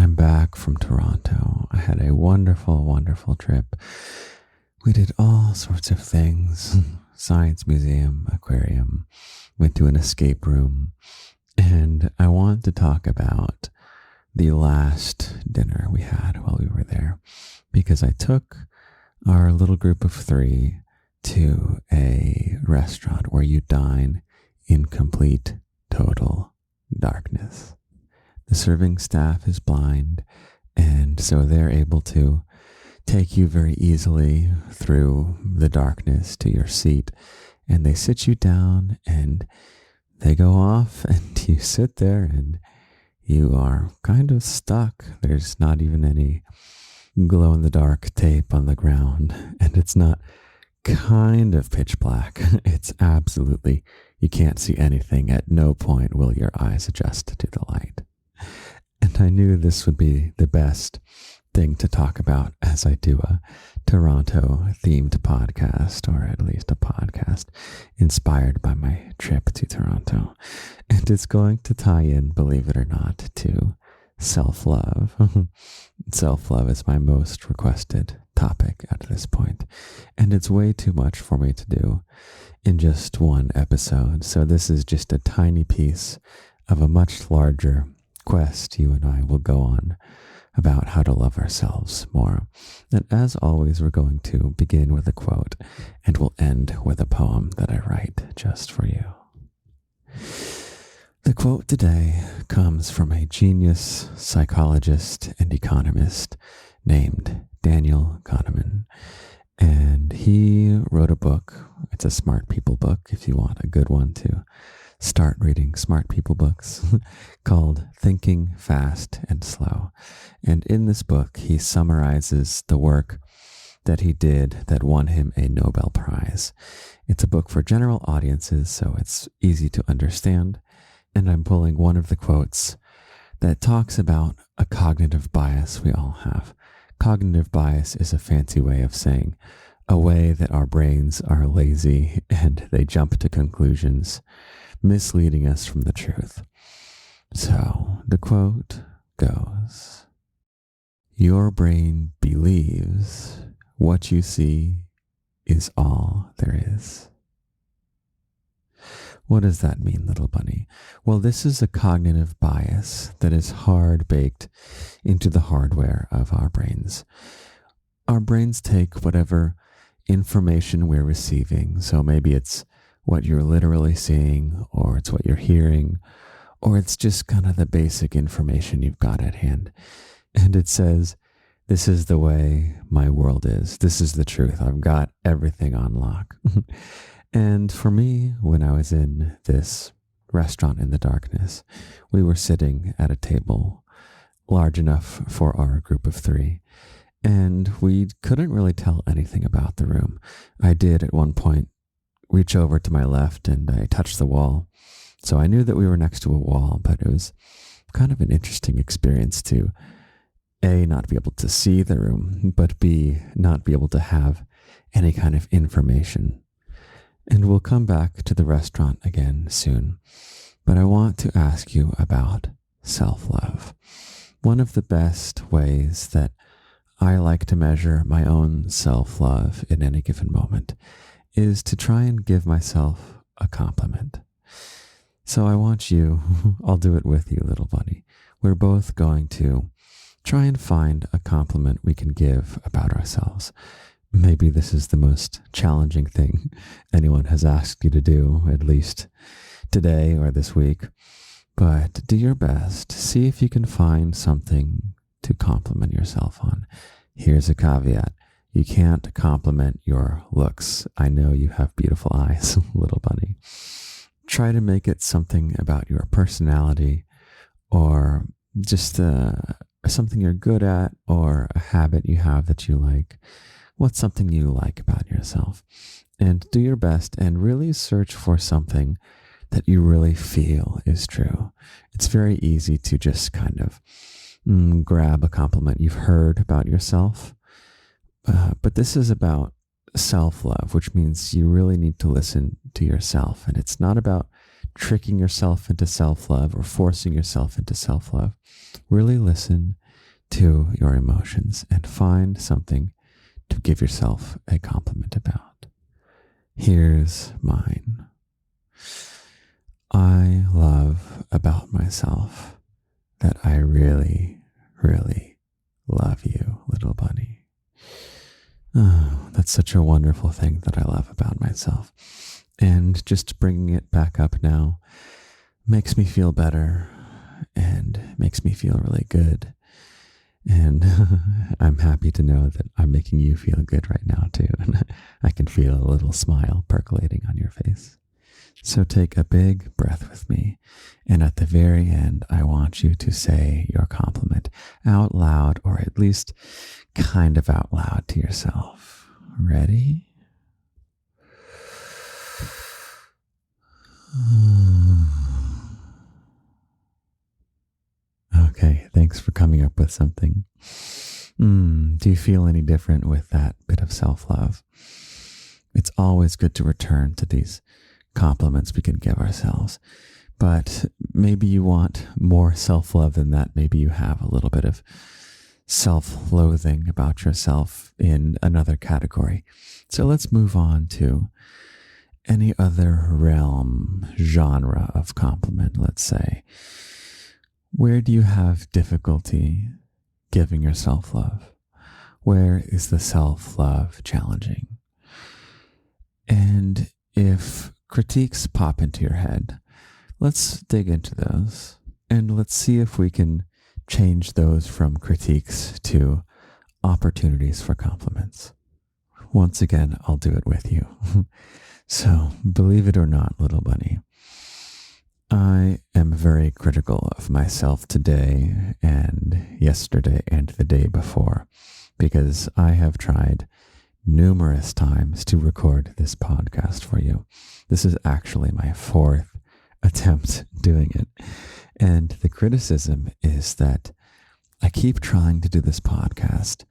I'm back from Toronto. I had a wonderful, wonderful trip. We did all sorts of things. Science museum, aquarium, went to an escape room. And I want to talk about the last dinner we had while we were there. Because I took our little group of 3 to a restaurant where you dine in complete, total darkness. The serving staff is blind, and so they're able to take you very easily through the darkness to your seat, and they sit you down and they go off and you sit there and you are kind of stuck. There's not even any glow in the dark tape on the ground, and it's not kind of pitch black. It's absolutely, you can't see anything. At no point will your eyes adjust to the light. And I knew this would be the best thing to talk about as I do a Toronto themed podcast, or at least a podcast inspired by my trip to Toronto. And it's going to tie in, believe it or not, to self-love. Self-love is my most requested topic at this point, and it's way too much for me to do in just one episode. So this is just a tiny piece of a much larger quest you and I will go on about how to love ourselves more. And as always, we're going to begin with a quote, and we'll end with a poem that I write just for you. The quote today comes from a genius psychologist and economist named Daniel Kahneman. And he wrote a book. It's a smart people book, if you want a good one to start reading smart people books, called Thinking Fast and Slow. And in this book, he summarizes the work that he did that won him a Nobel Prize. It's a book for general audiences, so it's easy to understand. And I'm pulling one of the quotes that talks about a cognitive bias we all have. Cognitive bias is a fancy way of saying a way that our brains are lazy and they jump to conclusions, misleading us from the truth. So the quote goes, "Your brain believes what you see is all there is." What does that mean, little bunny? Well, this is a cognitive bias that is hard baked into the hardware of our brains. Our brains take whatever information we're receiving. So maybe it's what you're literally seeing, or it's what you're hearing, or it's just kind of the basic information you've got at hand. And it says, this is the way my world is. This is the truth. I've got everything on lock. And for me, when I was in this restaurant in the darkness, we were sitting at a table large enough for our group of 3. And we couldn't really tell anything about the room. I did at one point reach over to my left and I touched the wall. So I knew that we were next to a wall, but it was kind of an interesting experience to A, not be able to see the room, but B, not be able to have any kind of information. And we'll come back to the restaurant again soon. But I want to ask you about self-love. One of the best ways that I like to measure my own self-love in any given moment is to try and give myself a compliment. So I want you, I'll do it with you, little bunny. We're both going to try and find a compliment we can give about ourselves. Maybe this is the most challenging thing anyone has asked you to do, at least today or this week. But do your best. See if you can find something to compliment yourself on. Here's a caveat. You can't compliment your looks. I know you have beautiful eyes, little bunny. Try to make it something about your personality, or just something you're good at, or a habit you have that you like. What's something you like about yourself? And do your best and really search for something that you really feel is true. It's very easy to just kind of grab a compliment you've heard about yourself. But this is about self-love, which means you really need to listen to yourself. And it's not about tricking yourself into self-love or forcing yourself into self-love. Really listen to your emotions and find something to give yourself a compliment about. Here's mine. I love about myself that I really, really love you, little bunny. Oh, that's such a wonderful thing that I love about myself. And just bringing it back up now makes me feel better and makes me feel really good. And I'm happy to know that I'm making you feel good right now too. And I can feel a little smile percolating on your face. So take a big breath with me. And at the very end, I want you to say your compliment out loud, or at least kind of out loud to yourself. Ready? Okay, thanks for coming up with something. Do you feel any different with that bit of self-love? It's always good to return to these compliments we can give ourselves, but maybe you want more self-love than that. Maybe you have a little bit of self-loathing about yourself in another category. So let's move on to any other realm, genre of compliment, let's say. Where do you have difficulty giving yourself love? Where is the self-love challenging? And if critiques pop into your head, let's dig into those and let's see if we can change those from critiques to opportunities for compliments. Once again, I'll do it with you. So, believe it or not, little bunny, I am very critical of myself today and yesterday and the day before, because I have tried numerous times to record this podcast for you. This is actually my 4th attempt doing it. And the criticism is that I keep trying to do this podcast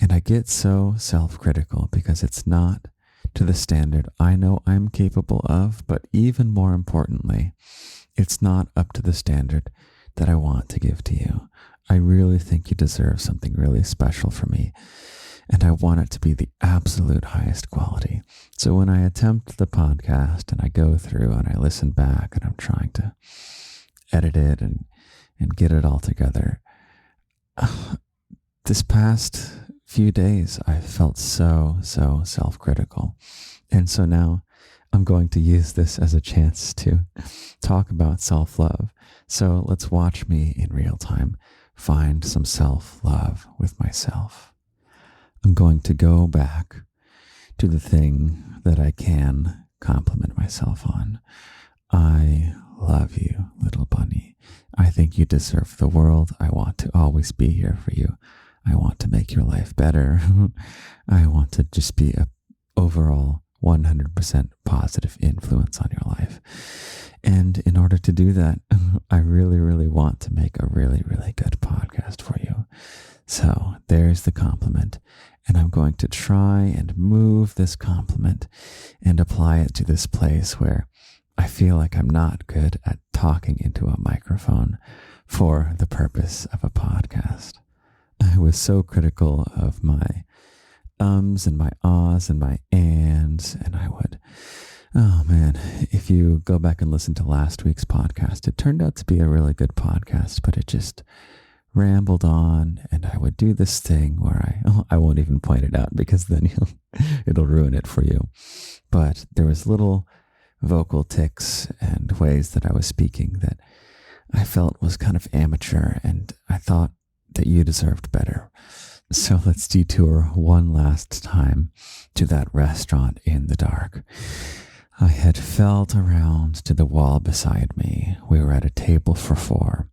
and I get so self-critical because it's not to the standard I know I'm capable of, but even more importantly, it's not up to the standard that I want to give to you. I really think you deserve something really special from me, and I want it to be the absolute highest quality. So when I attempt the podcast and I go through and I listen back and I'm trying to edit it and get it all together, this past few days I felt so self-critical. And so now I'm going to use this as a chance to talk about self-love. So let's watch me in real time find some self-love with myself. I'm going to go back to the thing that I can compliment myself on. I love you, little bunny. I think you deserve the world. I want to always be here for you. I want to make your life better. I want to just be a overall 100% positive influence on your life. And in order to do that, I really want to make a really good podcast for you. So there's the compliment. And I'm going to try and move this compliment and apply it to this place where I feel like I'm not good at talking into a microphone for the purpose of a podcast. I was so critical of my ums and my ahs and my ands, and I would, oh man, if you go back and listen to last week's podcast, it turned out to be a really good podcast, but it just rambled on, and I would do this thing where I won't even point it out because then it'll ruin it for you. But there was little vocal tics and ways that I was speaking that I felt was kind of amateur, and I thought that you deserved better. So let's detour one last time to that restaurant in the dark. I had felt around to the wall beside me. We were at a table for 4,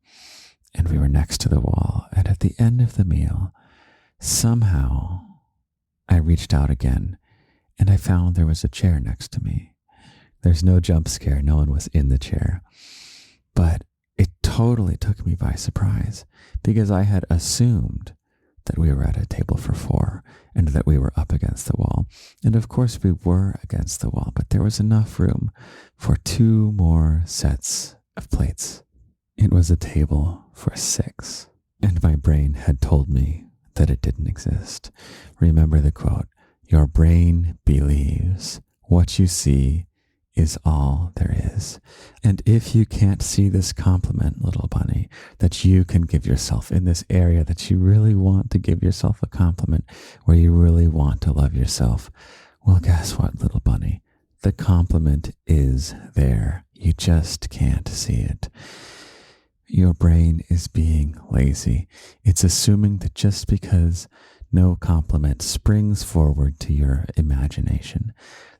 and we were next to the wall. And at the end of the meal, somehow I reached out again, and I found there was a chair next to me. There's no jump scare. No one was in the chair. But it totally took me by surprise because I had assumed that we were at a table for 4 and that we were up against the wall. And of course we were against the wall, but there was enough room for 2 more sets of plates. It was a table for 6. And my brain had told me that it didn't exist. Remember the quote, your brain believes what you see is all there is. And if you can't see this compliment, little bunny, that you can give yourself in this area that you really want to give yourself a compliment, where you really want to love yourself, well, guess what, little bunny? The compliment is there. You just can't see it. Your brain is being lazy. It's assuming that just because no compliment springs forward to your imagination,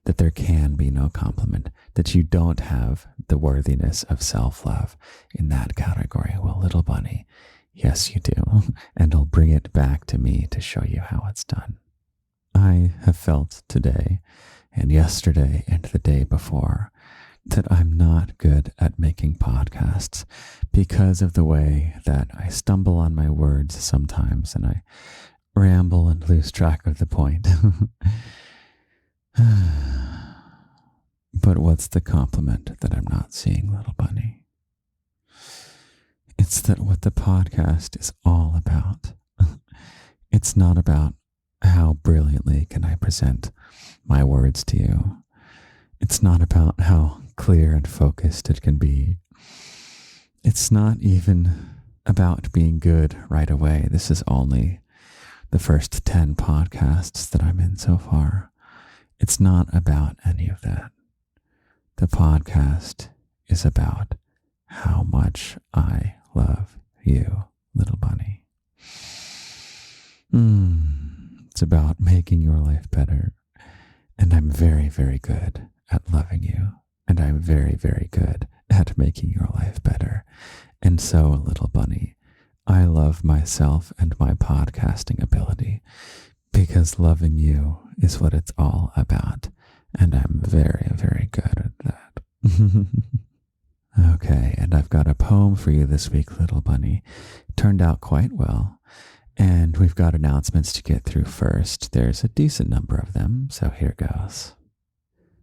that there can be no compliment, that you don't have the worthiness of self-love in that category. Well, little bunny, yes, you do. And I'll bring it back to me to show you how it's done. I have felt today and yesterday and the day before that I'm not good at making podcasts because of the way that I stumble on my words sometimes and I ramble and lose track of the point. But what's the compliment that I'm not seeing, little bunny? It's that what the podcast is all about. It's not about how brilliantly can I present my words to you. It's not about how clear and focused it can be. It's not even about being good right away. This is only the first 10 podcasts that I'm in so far. It's not about any of that. The podcast is about how much I love you, little bunny. It's about making your life better. And I'm very, very good at loving you. And I'm very, very good at making your life better. And so, little bunny, I love myself and my podcasting ability because loving you is what it's all about. And I'm very, very good at that. Okay, and I've got a poem for you this week, little bunny. It turned out quite well. And we've got announcements to get through first. There's a decent number of them, so here goes.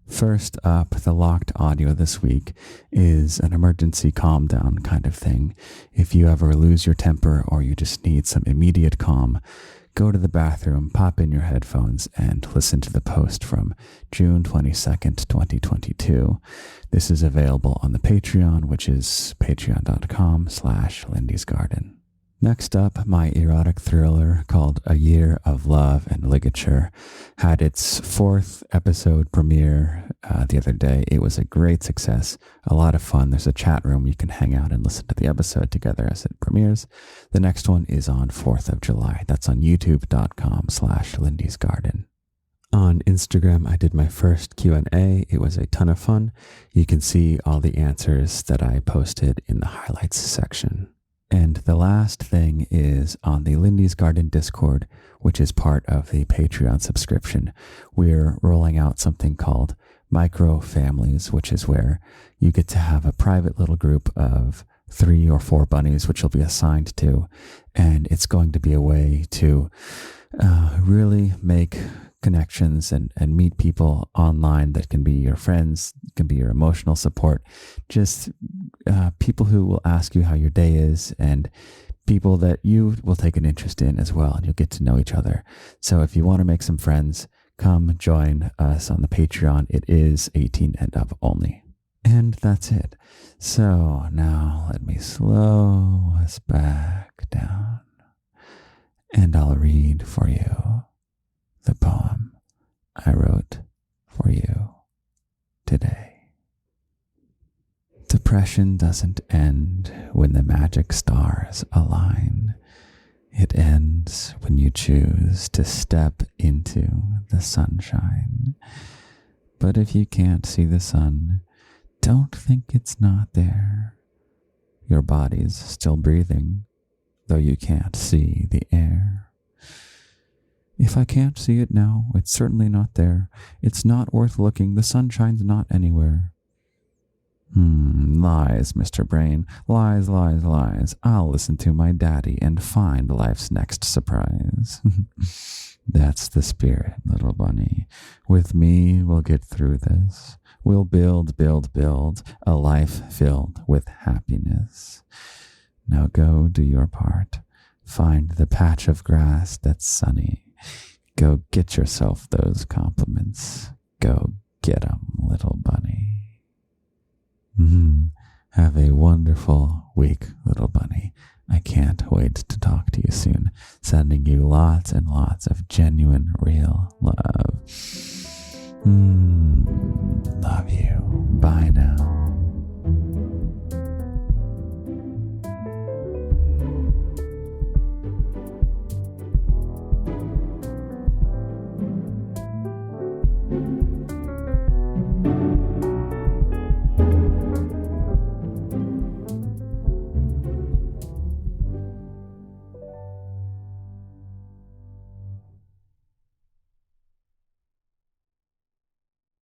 First up, the locked audio this week is an emergency calm down kind of thing. If you ever lose your temper or you just need some immediate calm, go to the bathroom, pop in your headphones, and listen to the post from June 22nd, 2022. This is available on the Patreon, which is patreon.com/Lindy's Garden. Next up, my erotic thriller called A Year of Love and Ligature had its 4th episode premiere the other day. It was a great success, a lot of fun. There's a chat room. You can hang out and listen to the episode together as it premieres. The next one is on 4th of July. That's on youtube.com/Lindy's Garden. On Instagram, I did my first Q&A. It was a ton of fun. You can see all the answers that I posted in the highlights section. And the last thing is on the Lindy's Garden Discord, which is part of the Patreon subscription. We're rolling out something called Micro Families, which is where you get to have a private little group of 3 or 4 bunnies, which you'll be assigned to. And it's going to be a way to really make connections and meet people online that can be your friends, can be your emotional support, just people who will ask you how your day is, and people that you will take an interest in as well, and you'll get to know each other. So if you want to make some friends, come join us on the Patreon. It is 18 and up only. And that's it. So now let me slow us back down, and I'll read for you the poem I wrote for you today. Depression doesn't end when the magic stars align. It ends when you choose to step into the sunshine. But if you can't see the sun, don't think it's not there. Your body's still breathing, though you can't see the air. If I can't see it now, it's certainly not there. It's not worth looking. The sunshine's not anywhere. Lies, Mr. Brain. Lies, lies, lies. I'll listen to my daddy and find life's next surprise. That's the spirit, little bunny. With me, we'll get through this. We'll build a life filled with happiness. Now go do your part. find the patch of grass that's sunny. Go get yourself those compliments. Go get 'em, little bunny. Have a wonderful week, little bunny. I can't wait to talk to you soon. Sending you lots and lots of genuine, real love.